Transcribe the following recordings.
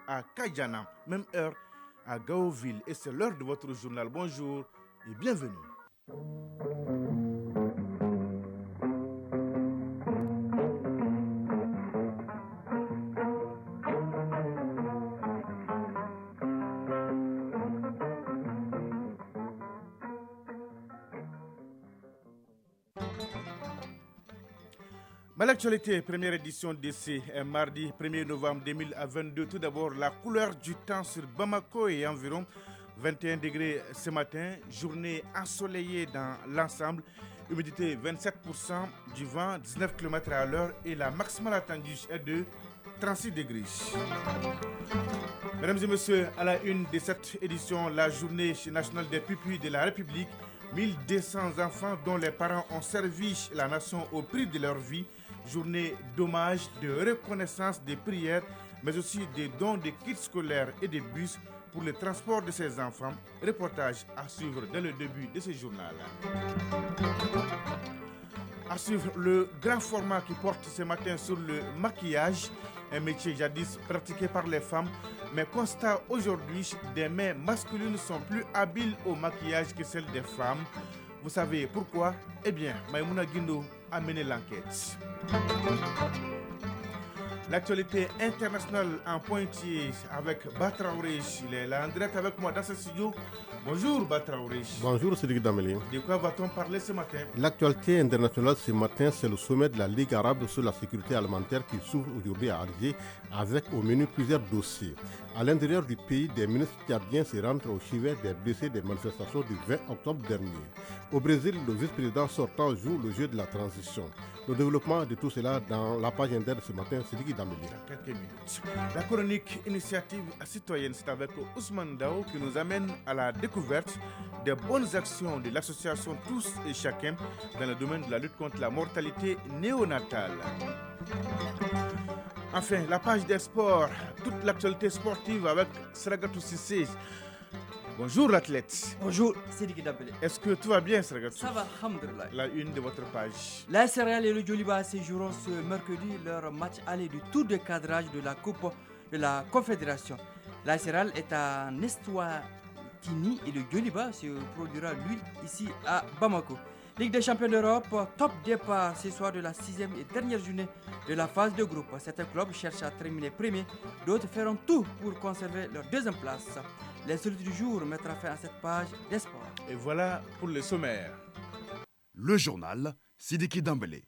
à Kajana, même heure à Gaoville. Et c'est l'heure de votre journal. Bonjour et bienvenue. L'actualité, première édition d'ici mardi 1er novembre 2022. Tout d'abord, la couleur du temps sur Bamako et environ 21 degrés ce matin. Journée ensoleillée dans l'ensemble. Humidité 27%, du vent 19 km à l'heure et la maximale attendue est de 36 degrés. Mesdames et messieurs, à la une de cette édition, la journée nationale des pupilles de la République. 1200 enfants dont les parents ont servi la nation au prix de leur vie. Journée d'hommage, de reconnaissance, des prières, mais aussi des dons de kits scolaires et de bus pour le transport de ces enfants. Reportage à suivre dès le début de ce journal. À suivre le grand format qui porte ce matin sur le maquillage, un métier jadis pratiqué par les femmes, mais constat aujourd'hui, des mains masculines sont plus habiles au maquillage que celles des femmes. Vous savez pourquoi? Eh bien, Maïmouna Guindo a mené l'enquête. L'actualité internationale en pointillé avec Batraouré. Il est là en direct avec moi dans ce studio. Bonjour Batraouré. Bonjour Cédric Dameli. De quoi va-t-on parler ce matin? L'actualité internationale ce matin, c'est le sommet de la Ligue arabe sur la sécurité alimentaire qui s'ouvre aujourd'hui à Alger avec au menu plusieurs dossiers. À l'intérieur du pays, des ministres tchadiens se rendent au chevet des blessés des manifestations du 20 octobre dernier. Au Brésil, le vice-président sortant joue le jeu de la transition. Le développement de tout cela dans la page inter de ce matin, Cédric Dameli. Dans quelques minutes. La chronique initiative citoyenne, c'est avec Ousmane Dao qui nous amène à la découverte des bonnes actions de l'association Tous et Chacun dans le domaine de la lutte contre la mortalité néonatale. Enfin, la page des sports, toute l'actualité sportive avec Sragatou Sissé. Bonjour l'athlète. Bonjour, c'est Diki Dabele. Est-ce que tout va bien, Sragatou? Ça va, alhamdulillah. La une de votre page. La Céréale et le Djoliba séjourneront ce mercredi leur match aller du tour de cadrage de la Coupe de la Confédération. La Céréale est à Eswatini et le Djoliba se produira lui ici à Bamako. Ligue des champions d'Europe, top départ ce soir de la 6e et dernière journée de la phase de groupe. Certains clubs cherchent à terminer premier, d'autres feront tout pour conserver leur deuxième place. L'insolite du jour mettra fin à cette page des sports. Et voilà pour le sommaire. Le journal Sidiki Dambélé.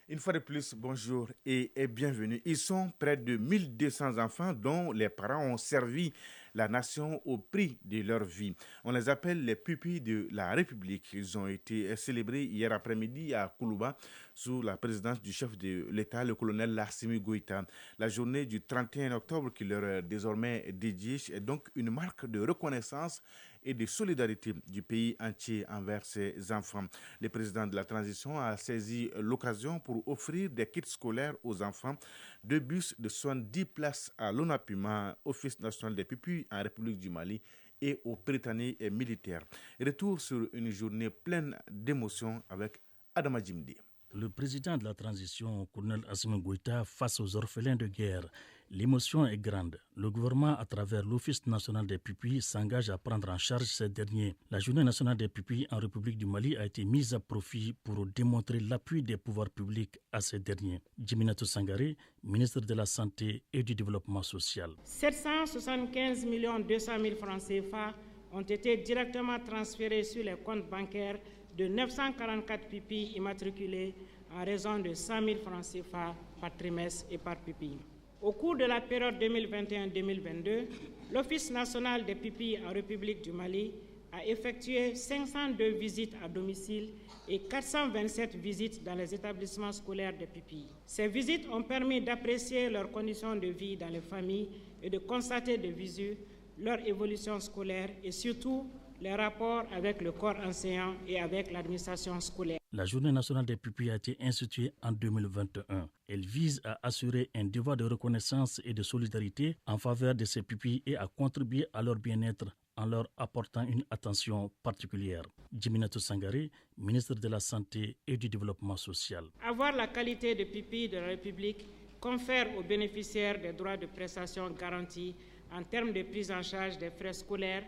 Une fois de plus, bonjour et bienvenue. Ils sont près de 1200 enfants dont les parents ont servi la nation au prix de leur vie. On les appelle les pupilles de la République. Ils ont été célébrés hier après-midi à Koulouba sous la présidence du chef de l'État, le colonel Assimi Goïta. La journée du 31 octobre qui leur est désormais dédiée est donc une marque de reconnaissance et de solidarité du pays entier envers ses enfants. Le président de la transition a saisi l'occasion pour offrir des kits scolaires aux enfants, 2 bus de 70 places à l'ONAPIMA, Office national des pupilles en République du Mali, et aux Britanniques et militaires. Retour sur une journée pleine d'émotions avec Adama Djimdi. Le président de la transition, colonel Assimi Goïta, face aux orphelins de guerre. L'émotion est grande. Le gouvernement, à travers l'Office national des pupilles, s'engage à prendre en charge ces derniers. La journée nationale des pupilles en République du Mali a été mise à profit pour démontrer l'appui des pouvoirs publics à ces derniers. Djiminatou Sangaré, ministre de la Santé et du Développement social. 775 200 000 francs CFA ont été directement transférés sur les comptes bancaires de 944 pupilles immatriculées en raison de 100 000 francs CFA par trimestre et par pupille. Au cours de la période 2021-2022, l'Office national des pupilles en République du Mali a effectué 502 visites à domicile et 427 visites dans les établissements scolaires des pupilles. Ces visites ont permis d'apprécier leurs conditions de vie dans les familles et de constater de visu leur évolution scolaire et surtout les rapports avec le corps enseignant et avec l'administration scolaire. La Journée nationale des pupilles a été instituée en 2021. Elle vise à assurer un devoir de reconnaissance et de solidarité en faveur de ces pupilles et à contribuer à leur bien-être en leur apportant une attention particulière. Djiminatou Sangaré, ministre de la Santé et du Développement social. Avoir la qualité de pupille de la République confère aux bénéficiaires des droits de prestations garantis en termes de prise en charge des frais scolaires,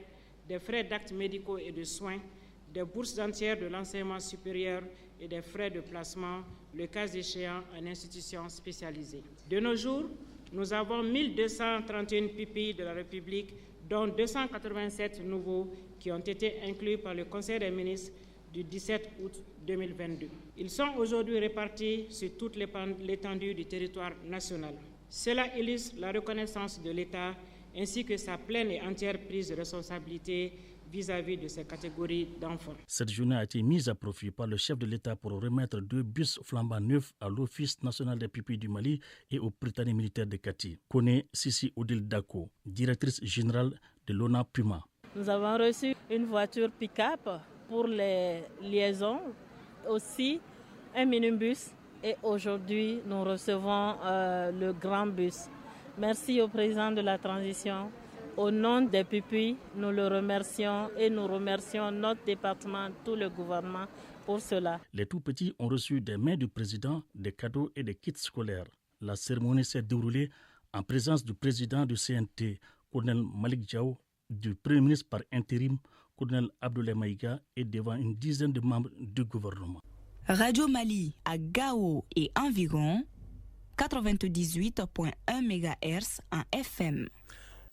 des frais d'actes médicaux et de soins, des bourses entières de l'enseignement supérieur et des frais de placement, le cas échéant en institutions spécialisées. De nos jours, nous avons 1231 pupilles de la République, dont 287 nouveaux qui ont été inclus par le Conseil des ministres du 17 août 2022. Ils sont aujourd'hui répartis sur toute l'étendue du territoire national. Cela illustre la reconnaissance de l'État ainsi que sa pleine et entière prise de responsabilité vis-à-vis de ces catégories d'enfants. Cette journée a été mise à profit par le chef de l'État pour remettre 2 bus flambant neufs à l'Office national des pupilles du Mali et au Britannique militaire de Kati. Kone Sissi Odile Dako, directrice générale de l'ONA Puma. Nous avons reçu une voiture pick-up pour les liaisons, aussi un minibus et aujourd'hui nous recevons le grand bus. Merci au président de la transition. Au nom des pupilles, nous le remercions et nous remercions notre département, tout le gouvernement pour cela. Les tout petits ont reçu des mains du président des cadeaux et des kits scolaires. La cérémonie s'est déroulée en présence du président du CNT, Colonel Malik Diaw, du Premier ministre par intérim, Colonel Abdoulaye Maïga, et devant une dizaine de membres du gouvernement. Radio Mali à Gao et environ 98.1 MHz en FM.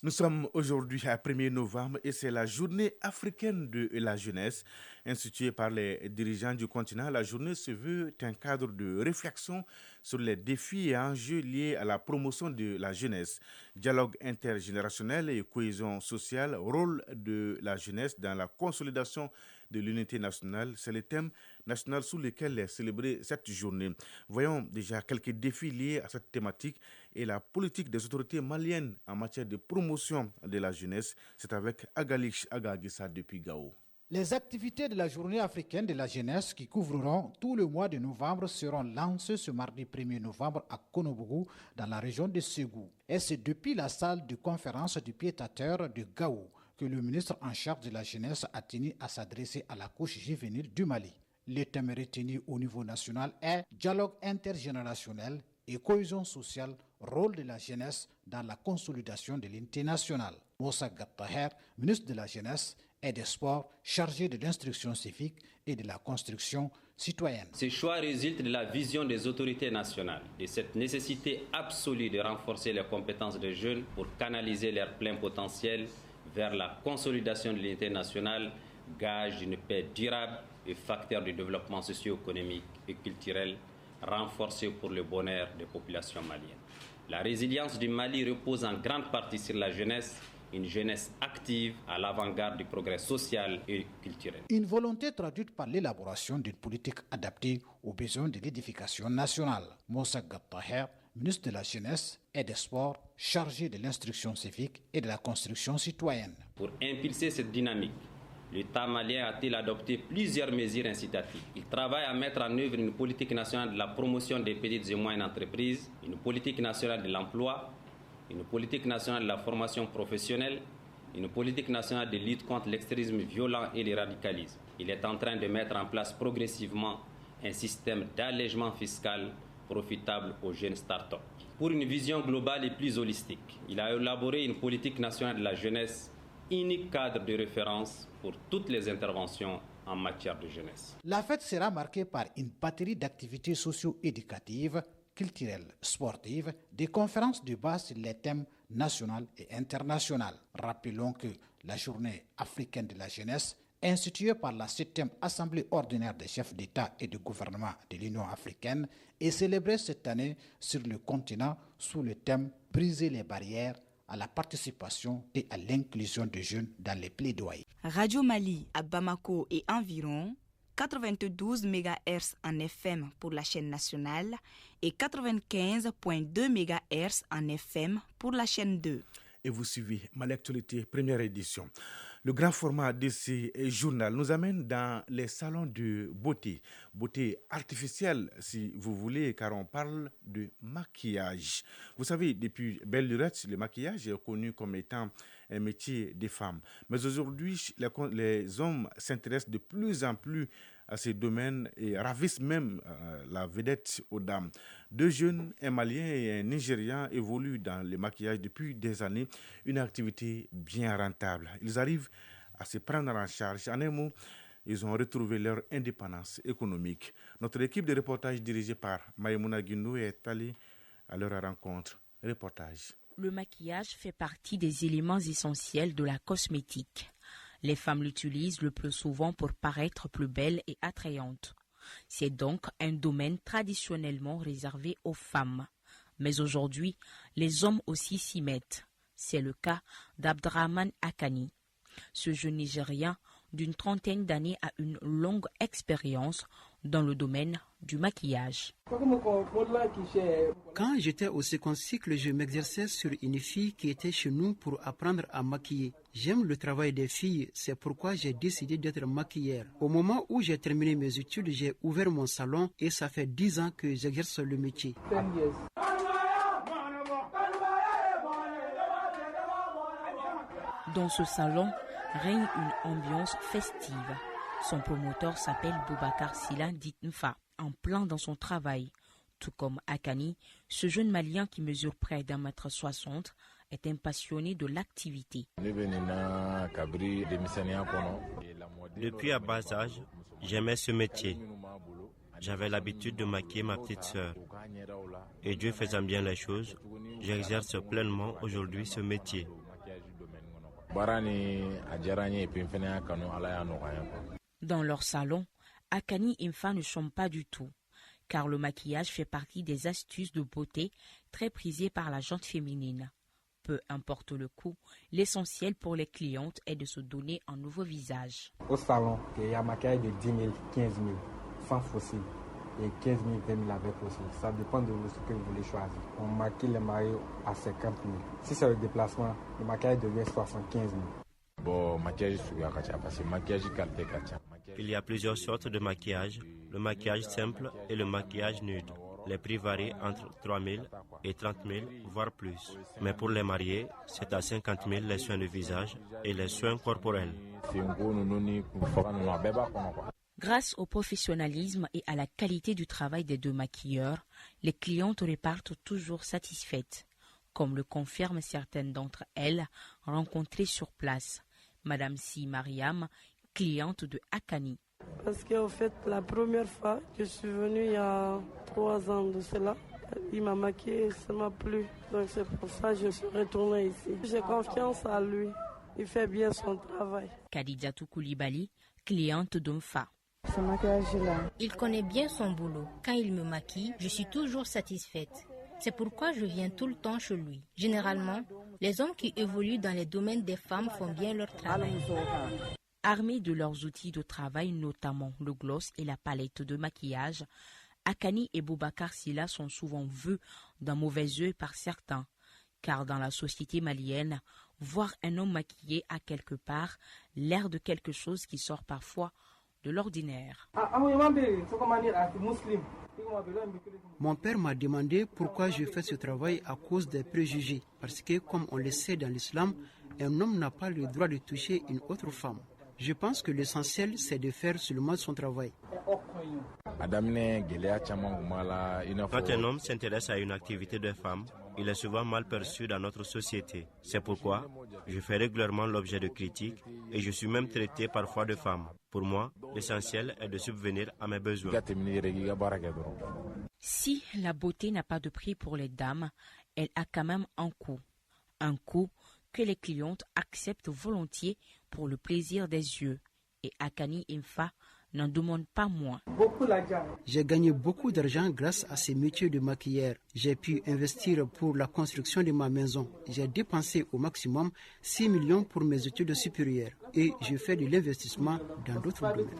Nous sommes aujourd'hui à 1er novembre et c'est la journée africaine de la jeunesse. Instituée par les dirigeants du continent, la journée se veut un cadre de réflexion sur les défis et enjeux liés à la promotion de la jeunesse. Dialogue intergénérationnel et cohésion sociale, rôle de la jeunesse dans la consolidation de l'unité nationale, c'est le thème national sous lequel est célébrée cette journée. Voyons déjà quelques défis liés à cette thématique et la politique des autorités maliennes en matière de promotion de la jeunesse. C'est avec Agalich Agagissa depuis Gao. Les activités de la Journée africaine de la jeunesse qui couvriront tout le mois de novembre seront lancées ce mardi 1er novembre à Konobougou, dans la région de Ségou. Et c'est depuis la salle de conférence du pied-à-terre de Gao que le ministre en charge de la jeunesse a tenu à s'adresser à la couche juvénile du Mali. Le thème retenu au niveau national est dialogue intergénérationnel et cohésion sociale, rôle de la jeunesse dans la consolidation de l'unité nationale. Moussa Gattaher, ministre de la Jeunesse et des Sports, chargé de l'instruction civique et de la construction citoyenne. Ce choix résulte de la vision des autorités nationales, de cette nécessité absolue de renforcer les compétences des jeunes pour canaliser leur plein potentiel vers la consolidation de l'unité nationale, gage d'une paix durable et facteur de développement socio-économique et culturel renforcé pour le bonheur des populations maliennes. La résilience du Mali repose en grande partie sur la jeunesse, une jeunesse active à l'avant-garde du progrès social et culturel. Une volonté traduite par l'élaboration d'une politique adaptée aux besoins de l'édification nationale. Moussa Gattaher, ministre de la Jeunesse et des Sports, chargé de l'instruction civique et de la construction citoyenne. Pour impulser cette dynamique, l'État malien a-t-il adopté plusieurs mesures incitatives. Il travaille à mettre en œuvre une politique nationale de la promotion des petites et moyennes entreprises, une politique nationale de l'emploi, une politique nationale de la formation professionnelle, une politique nationale de lutte contre l'extrémisme violent et le radicalisme. Il est en train de mettre en place progressivement un système d'allègement fiscal profitable aux jeunes start-up. Pour une vision globale et plus holistique, il a élaboré une politique nationale de la jeunesse, unique cadre de référence pour toutes les interventions en matière de jeunesse. La fête sera marquée par une batterie d'activités socio-éducatives, culturelles, sportives, des conférences de base sur les thèmes nationaux et internationaux. Rappelons que la Journée africaine de la jeunesse, instituée par la 7e Assemblée ordinaire des chefs d'État et de gouvernement de l'Union africaine, est célébrée cette année sur le continent sous le thème « Briser les barrières » à la participation et à l'inclusion des jeunes dans les plaidoyers. Radio Mali à Bamako et environ 92 MHz en FM pour la chaîne nationale et 95.2 MHz en FM pour la chaîne 2. Et vous suivez Mali-Actualité, première édition. Le grand format de ce journal nous amène dans les salons de beauté. Beauté artificielle, si vous voulez, car on parle de maquillage. Vous savez, depuis belle lurette, le maquillage est connu comme étant un métier des femmes. Mais aujourd'hui, les hommes s'intéressent de plus en plus à ces domaines et ravissent même la vedette aux dames. 2 jeunes, un Malien et un Nigérian, évoluent dans le maquillage depuis des années, une activité bien rentable. Ils arrivent à se prendre en charge. En un mot, ils ont retrouvé leur indépendance économique. Notre équipe de reportage dirigée par Maïmouna Guindo est allée à leur rencontre. Reportage. Le maquillage fait partie des éléments essentiels de la cosmétique. Les femmes l'utilisent le plus souvent pour paraître plus belles et attrayantes. C'est donc un domaine traditionnellement réservé aux femmes. Mais aujourd'hui, les hommes aussi s'y mettent. C'est le cas d'Abdrahman Akani. Ce jeune Nigérien d'une trentaine d'années a une longue expérience dans le domaine du maquillage. Quand j'étais au second cycle, je m'exerçais sur une fille qui était chez nous pour apprendre à maquiller. J'aime le travail des filles, c'est pourquoi j'ai décidé d'être maquilleur. Au moment où j'ai terminé mes études, j'ai ouvert mon salon et ça fait 10 ans que j'exerce le métier. Dans ce salon règne une ambiance festive. Son promoteur s'appelle Boubacar Sila dit Nfa, en plein dans son travail. Tout comme Akani, ce jeune Malien qui mesure près d'1,60 m est un passionné de l'activité. Depuis à bas âge, j'aimais ce métier. J'avais l'habitude de maquiller ma petite sœur. Et Dieu faisant bien les choses, j'exerce pleinement aujourd'hui ce métier. Dans leur salon, Akani et Mfa ne chantent pas du tout, car le maquillage fait partie des astuces de beauté très prisées par la gente féminine. Peu importe le coût, l'essentiel pour les clientes est de se donner un nouveau visage. Au salon, il y a un maquillage de 10 000, 15 000, sans fossile, et 15 000, 20 000 avec fossile. Ça dépend de ce que vous voulez choisir. On maquille les maillots à 50 000. Si c'est le déplacement, le maquillage devient 75 000. Il y a plusieurs sortes de maquillage, le maquillage simple et le maquillage nude. Les prix varient entre 3 000 et 30 000, voire plus. Mais pour les mariés, c'est à 50 000 les soins de visage et les soins corporels. Grâce au professionnalisme et à la qualité du travail des 2 maquilleurs, les clientes repartent toujours satisfaites, comme le confirment certaines d'entre elles rencontrées sur place. Madame Si Mariam, cliente de Akani. Parce qu'en fait, la première fois, je suis venue il y a 3 ans de cela. Il m'a maquillée et ça m'a plu. Donc c'est pour ça que je suis retournée ici. J'ai confiance à lui. Il fait bien son travail. Khadijatou Koulibaly, cliente d'Omfa. Ce maquillage-là. Il connaît bien son boulot. Quand il me maquille, je suis toujours satisfaite. C'est pourquoi je viens tout le temps chez lui. Généralement, les hommes qui évoluent dans les domaines des femmes font bien leur travail. Armés de leurs outils de travail, notamment le gloss et la palette de maquillage, Akani et Boubacar Sila sont souvent vus d'un mauvais œil par certains, car dans la société malienne, voir un homme maquillé a quelque part l'air de quelque chose qui sort parfois de l'ordinaire. Mon père m'a demandé pourquoi je fais ce travail à cause des préjugés, parce que comme on le sait dans l'islam, un homme n'a pas le droit de toucher une autre femme. Je pense que l'essentiel, c'est de faire seulement son travail. Quand un homme s'intéresse à une activité de femme, il est souvent mal perçu dans notre société. C'est pourquoi je fais régulièrement l'objet de critiques et je suis même traité parfois de femme. Pour moi, l'essentiel est de subvenir à mes besoins. Si la beauté n'a pas de prix pour les dames, elle a quand même un coût. Un coût que les clientes acceptent volontiers pour le plaisir des yeux. Et Akani Mfa n'en demande pas moins. J'ai gagné beaucoup d'argent grâce à ces métiers de maquilleur. J'ai pu investir pour la construction de ma maison. J'ai dépensé au maximum 6 millions pour mes études supérieures. Et je fais de l'investissement dans d'autres domaines.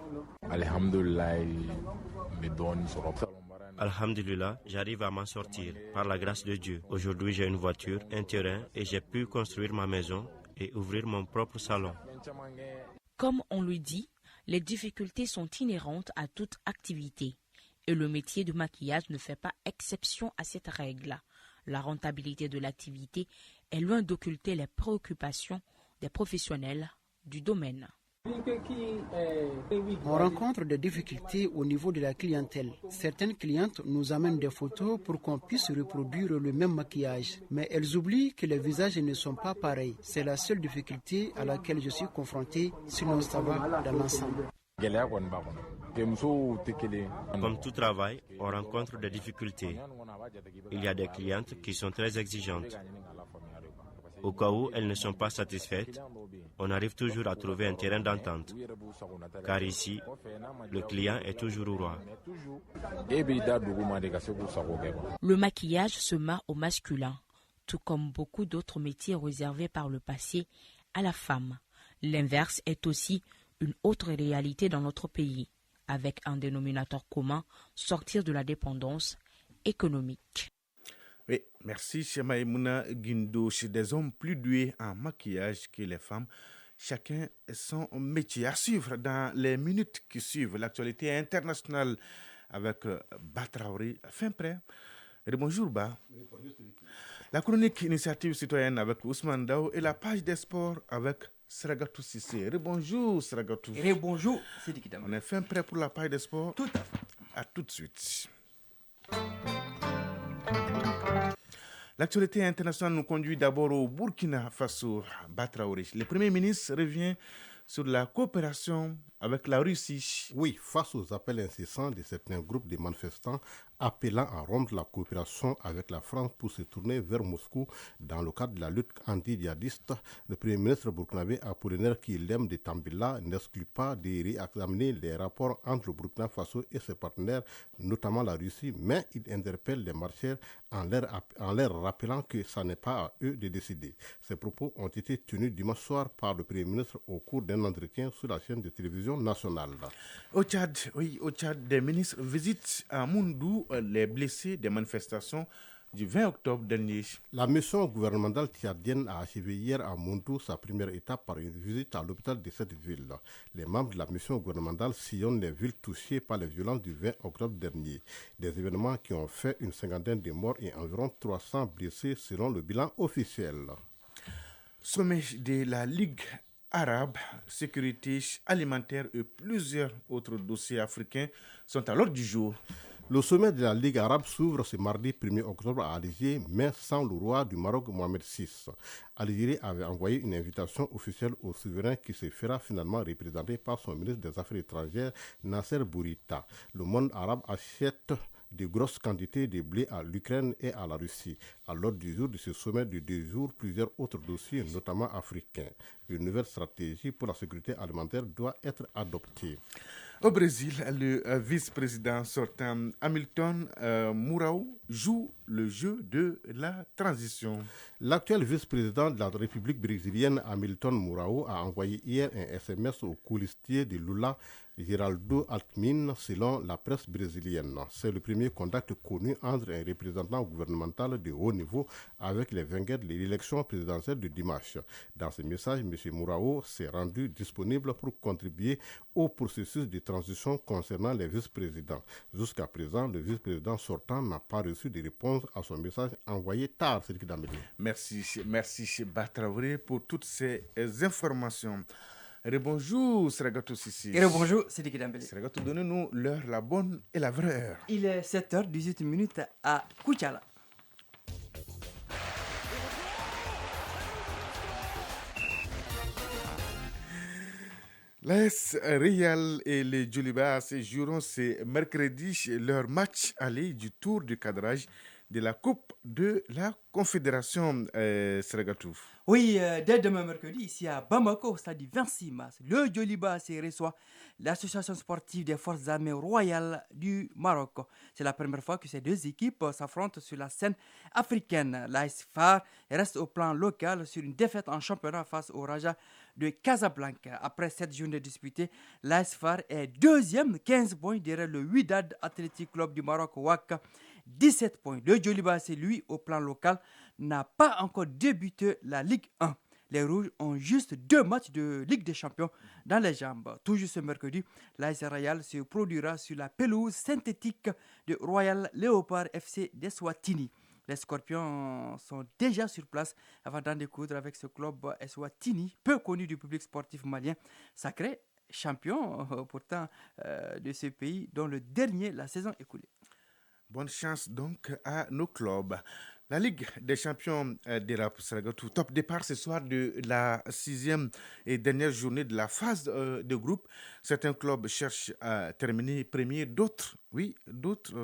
Alhamdulillah, j'arrive à m'en sortir par la grâce de Dieu. Aujourd'hui, j'ai une voiture, un terrain et j'ai pu construire ma maison et ouvrir mon propre salon. Comme on le dit, les difficultés sont inhérentes à toute activité et le métier de maquillage ne fait pas exception à cette règle. La rentabilité de l'activité est loin d'occulter les préoccupations des professionnels du domaine. On rencontre des difficultés au niveau de la clientèle. Certaines clientes nous amènent des photos pour qu'on puisse reproduire le même maquillage. Mais elles oublient que les visages ne sont pas pareils. C'est la seule difficulté à laquelle je suis confronté, sinon ça va dans l'ensemble. Comme tout travail, on rencontre des difficultés. Il y a des clientes qui sont très exigeantes. Au cas où elles ne sont pas satisfaites, on arrive toujours à trouver un terrain d'entente. Car ici, le client est toujours au roi. Le maquillage se marie au masculin, tout comme beaucoup d'autres métiers réservés par le passé à la femme. L'inverse est aussi une autre réalité dans notre pays, avec un dénominateur commun, sortir de la dépendance économique. Oui, merci Chema Emouna Guindo. Chez des hommes plus doués en maquillage que les femmes, chacun son métier. À suivre dans les minutes qui suivent l'actualité internationale avec Batraoré. Fin prêt. Bonjour Ba. La chronique initiative citoyenne avec Ousmane Dao et la page des sports avec Sragatou Sissé. Bonjour Sragatou. Bonjour Sidi Dambélé. On est fin prêt pour la page des sports. Tout à fait. À tout de suite. L'actualité internationale nous conduit d'abord au Burkina Faso, Batraoré. Le Premier ministre revient sur la coopération avec la Russie. Oui, face aux appels incessants de certains groupes de manifestants appelant à rompre la coopération avec la France pour se tourner vers Moscou dans le cadre de la lutte anti-djihadiste, le Premier ministre burkinabé Apollinaire Kyilem de Tambila n'exclut pas de réexaminer les rapports entre le Burkina Faso et ses partenaires, notamment la Russie, mais il interpelle les marcheurs en leur rappelant que ce n'est pas à eux de décider. Ces propos ont été tenus dimanche soir par le Premier ministre au cours d'un entretien sur la chaîne de télévision nationale. Au Tchad, des ministres visitent à Moundou les blessés des manifestations du 20 octobre dernier. La mission gouvernementale tchadienne a achevé hier à Moundou sa première étape par une visite à l'hôpital de cette ville. Les membres de la mission gouvernementale sillonnent les villes touchées par les violences du 20 octobre dernier. Des événements qui ont fait une cinquantaine de morts et environ 300 blessés selon le bilan officiel. Sommet de la Ligue arabe, sécurité alimentaire et plusieurs autres dossiers africains sont à l'ordre du jour. Le sommet de la Ligue arabe s'ouvre ce mardi 1er octobre à Alger, mais sans le roi du Maroc Mohamed VI. Algérie avait envoyé une invitation officielle au souverain qui se fera finalement représenter par son ministre des Affaires étrangères, Nasser Bourita. Le monde arabe achète de grosses quantités de blé à l'Ukraine et à la Russie. À l'ordre du jour de ce sommet de 2 jours, plusieurs autres dossiers, notamment africains. Une nouvelle stratégie pour la sécurité alimentaire doit être adoptée. Au Brésil, le vice-président sortant Hamilton Mourão joue le jeu de la transition. L'actuel vice-président de la République brésilienne, Hamilton Mourão, a envoyé hier un SMS au colistier de Lula, Geraldo Alckmin, selon la presse brésilienne. C'est le premier contact connu entre un représentant gouvernemental de haut niveau avec les vainqueurs de l'élection présidentielle de dimanche. Dans ce message, M. Mourão s'est rendu disponible pour contribuer au processus de transition concernant les vice-présidents. Jusqu'à présent, le vice-président sortant n'a pas reçu de réponse à son message envoyé tard. Merci Batraoré pour toutes ces informations. Bonjour Sragatou Sissi. Bonjour Sidiki Dambélé. Sragatou, donnez-nous l'heure, la bonne et la vraie heure. Il est 7h18 à Koutiala. L'AS Real et les Djolibas joueront ce mercredi leur match aller du tour de cadrage de la Coupe de la Confédération Sragatou. Oui, dès demain mercredi, ici à Bamako, stade du 26 mars, le Djoliba reçoit l'association sportive des forces armées royales du Maroc. C'est la première fois que ces deux équipes s'affrontent sur la scène africaine. L'AS FAR reste au plan local sur une défaite en championnat face au Raja de Casablanca. Après 7 journées disputées, l'AS FAR est deuxième, 15 points derrière le Wydad Athletic Club du Maroc, WAC, 17 points. Le Djoliba, lui, au plan local, n'a pas encore débuté la Ligue 1. Les Rouges ont juste 2 matchs de Ligue des Champions dans les jambes. Toujours ce mercredi, l'AS Royal se produira sur la pelouse synthétique de Royal Léopard FC d'Eswatini. Les Scorpions sont déjà sur place avant d'en découdre avec ce club Eswatini, peu connu du public sportif malien, sacré champion pourtant de ce pays, dont le dernier la saison écoulée. Bonne chance donc à nos clubs. La Ligue des champions d'Europe sera tout top départ ce soir de la 6e et dernière journée de la phase de groupe. Certains clubs cherchent à terminer premier, d'autres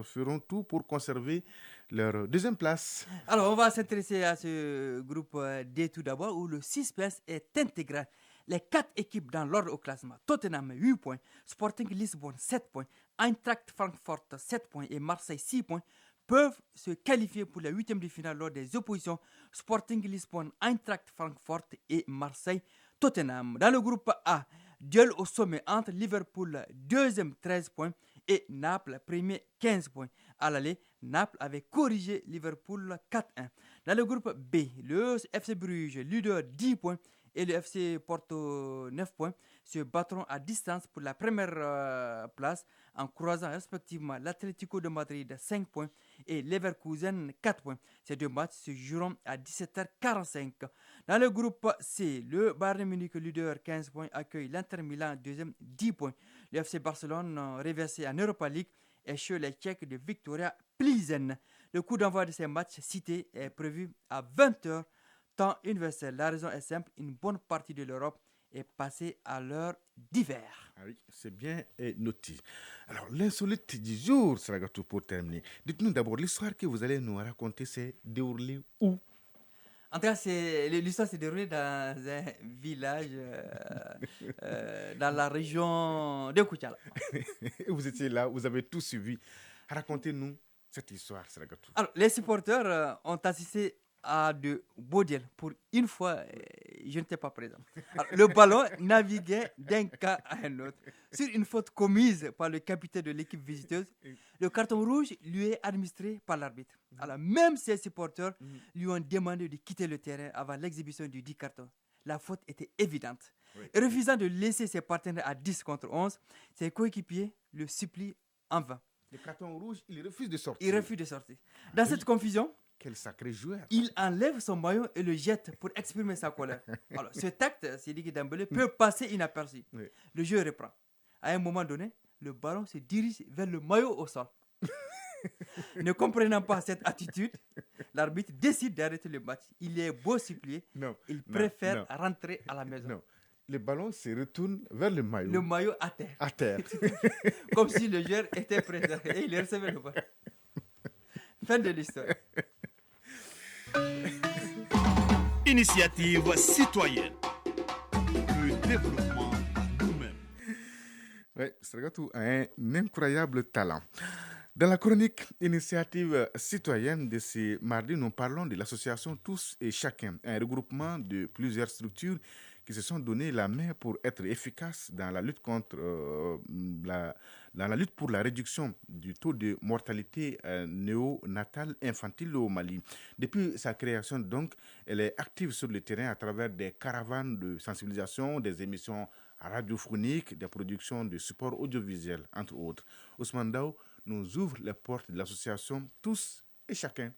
feront tout pour conserver leur deuxième place. Alors, on va s'intéresser à ce groupe D tout d'abord, où le suspense est intégral. Les 4 équipes dans l'ordre au classement: Tottenham 8 points, Sporting Lisbonne 7 points, Eintracht Francfort 7 points et Marseille 6 points peuvent se qualifier pour la 8e de finale lors des oppositions Sporting Lisbonne, Eintracht Francfort et Marseille Tottenham. Dans le groupe A, duel au sommet entre Liverpool 2e 13 points et Naples 1er 15 points. À l'aller, Naples avait corrigé Liverpool 4-1. Dans le groupe B, le FC Bruges, leader 10 points, et le FC Porto 9 points se battront à distance pour la première place en croisant respectivement l'Atlético de Madrid 5 points et Leverkusen 4 points. Ces deux matchs se joueront à 17h45. Dans le groupe C, le Bayern Munich leader 15 points accueille l'Inter Milan deuxième 10 points. Le FC Barcelone reversé en Europa League est chez les Tchèques de Victoria Plzeň. Le coup d'envoi de ces matchs cités est prévu à 20h. Temps universel. La raison est simple, une bonne partie de l'Europe est passée à l'heure d'hiver. Ah oui, c'est bien noté. Alors, l'insolite du jour, Saragato, pour terminer. Dites-nous d'abord, l'histoire que vous allez nous raconter, c'est déroulée où? En tout cas, l'histoire s'est déroulée dans un village dans la région de Koutiala. Vous étiez là, vous avez tout suivi. Racontez-nous cette histoire, Saragato. Alors, les supporters ont assisté à de beaux duels. Pour une fois, je n'étais pas présent. Alors, le ballon naviguait d'un cas à un autre. Sur une faute commise par le capitaine de l'équipe visiteuse, le carton rouge lui est administré par l'arbitre. Alors, même ses supporters lui ont demandé de quitter le terrain avant l'exhibition du 10 carton. La faute était évidente. Oui. Refusant de laisser ses partenaires à 10 contre 11, ses coéquipiers le supplient en vain. Le carton rouge, il refuse de sortir. Il refuse de sortir. Dans cette confusion, quel sacré joueur. Il enlève son maillot et le jette pour exprimer sa colère. Alors, ce tact, Sidiki Dembélé, peut passer inaperçu. Oui. Le jeu reprend. À un moment donné, le ballon se dirige vers le maillot au sol. Ne comprenant pas cette attitude, l'arbitre décide d'arrêter le match. Il est beau supplier. Il préfère rentrer à la maison. Non. Le ballon se retourne vers le maillot. Le maillot à terre. À terre. Comme si le joueur était présent et il recevait le ballon. Fin de l'histoire. Initiative citoyenne. Le développement par nous-mêmes. Oui, Saragato a un incroyable talent. Dans la chronique Initiative citoyenne de ce mardi, nous parlons de l'association Tous et Chacun, un regroupement de plusieurs structures qui se sont donné la main pour être efficaces dans la lutte contre dans la lutte pour la réduction du taux de mortalité néonatale infantile au Mali. Depuis sa création, donc, elle est active sur le terrain à travers des caravanes de sensibilisation, des émissions radiophoniques, des productions de supports audiovisuels, entre autres. Ousmane Dao nous ouvre les portes de l'association Tous et Chacun.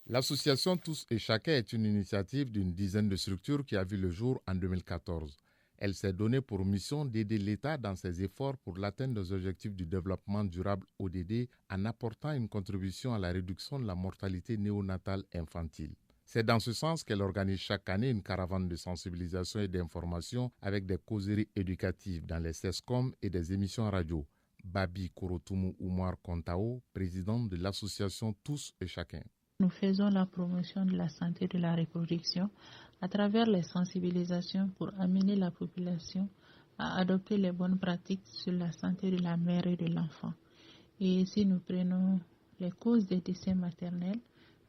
L'association Tous et Chacun est une initiative d'une dizaine de structures qui a vu le jour en 2014. Elle s'est donnée pour mission d'aider l'État dans ses efforts pour l'atteinte des objectifs du développement durable ODD en apportant une contribution à la réduction de la mortalité néonatale infantile. C'est dans ce sens qu'elle organise chaque année une caravane de sensibilisation et d'information avec des causeries éducatives dans les CESCOM et des émissions radio. Babi Korotumu Oumar Kontao, président de l'association Tous et Chacun. Nous faisons la promotion de la santé de la reproduction à travers les sensibilisations pour amener la population à adopter les bonnes pratiques sur la santé de la mère et de l'enfant. Et ici, nous prenons les causes des décès maternels.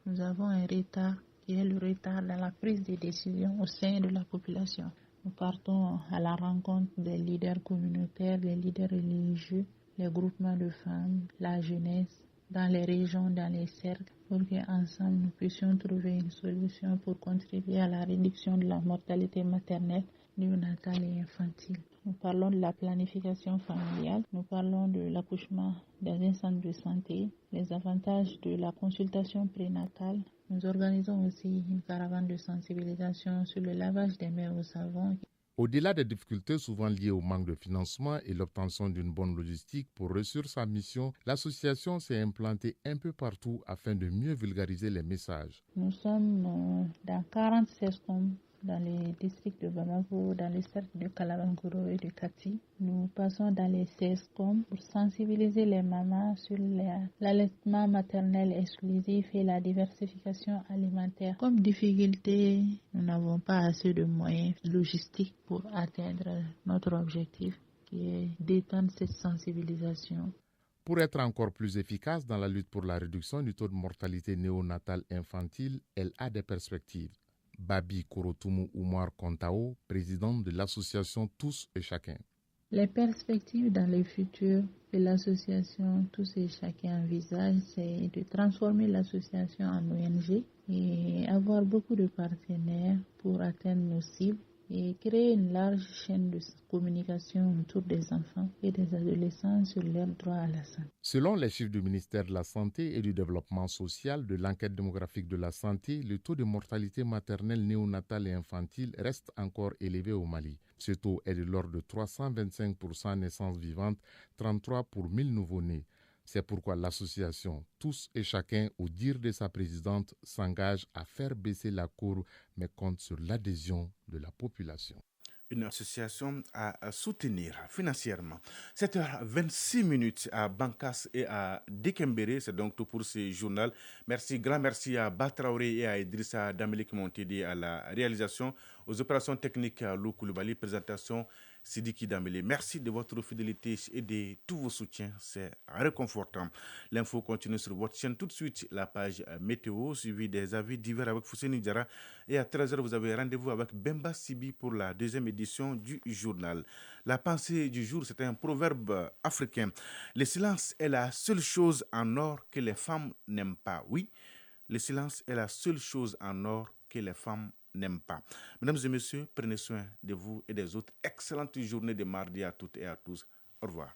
Nous avons un retard qui est le retard dans la prise de décision au sein de la population. Nous partons à la rencontre des leaders communautaires, des leaders religieux, les groupements de femmes, la jeunesse, dans les régions, dans les cercles, pour qu'ensemble nous puissions trouver une solution pour contribuer à la réduction de la mortalité maternelle, néonatale et infantile. Nous parlons de la planification familiale, nous parlons de l'accouchement dans un centre de santé, les avantages de la consultation prénatale. Nous organisons aussi une caravane de sensibilisation sur le lavage des mains au savon. Au-delà des difficultés souvent liées au manque de financement et l'obtention d'une bonne logistique pour réussir sa mission, l'association s'est implantée un peu partout afin de mieux vulgariser les messages. Nous sommes dans 46 communes dans les districts de Bamako, dans les cercles de Kalabankoro et de Kati. Nous passons dans les 16 communes pour sensibiliser les mamans sur l'allaitement maternel exclusif et la diversification alimentaire. Comme difficulté, nous n'avons pas assez de moyens logistiques pour atteindre notre objectif qui est d'étendre cette sensibilisation. Pour être encore plus efficace dans la lutte pour la réduction du taux de mortalité néonatale infantile, elle a des perspectives. Babi Korotumu Oumar Kontao, président de l'association Tous et Chacun. Les perspectives dans le futur que l'association Tous et Chacun envisage, c'est de transformer l'association en ONG et avoir beaucoup de partenaires pour atteindre nos cibles et créer une large chaîne de communication autour des enfants et des adolescents sur leur droit à la santé. Selon les chiffres du ministère de la Santé et du Développement social de l'enquête démographique de la santé, le taux de mortalité maternelle, néonatale et infantile reste encore élevé au Mali. Ce taux est de l'ordre de 325% naissances vivantes, 33 pour 1000 nouveau-nés. C'est pourquoi l'association Tous et Chacun, au dire de sa présidente, s'engage à faire baisser la courbe, mais compte sur l'adhésion de la population. Une association à soutenir financièrement. 7h26 à Bankas et à Dekembere, c'est donc tout pour ce journal. Grand merci à Batraoré et à Idrissa Damelik qui m'ont aidé à la réalisation, aux opérations techniques à Lou Koulibaly, présentation Sidiki Damele. Merci de votre fidélité et de tous vos soutiens, c'est réconfortant. L'info continue sur votre chaîne tout de suite, la page météo, suivie des avis divers avec Fousseni Diara. Et à 13h, vous avez rendez-vous avec Bemba Sibi pour la deuxième édition du journal. La pensée du jour, c'est un proverbe africain. Le silence est la seule chose en or que les femmes n'aiment pas. Oui, le silence est la seule chose en or que les femmes n'aiment pas. Mesdames et messieurs, prenez soin de vous et des autres. Excellente journée de mardi à toutes et à tous. Au revoir.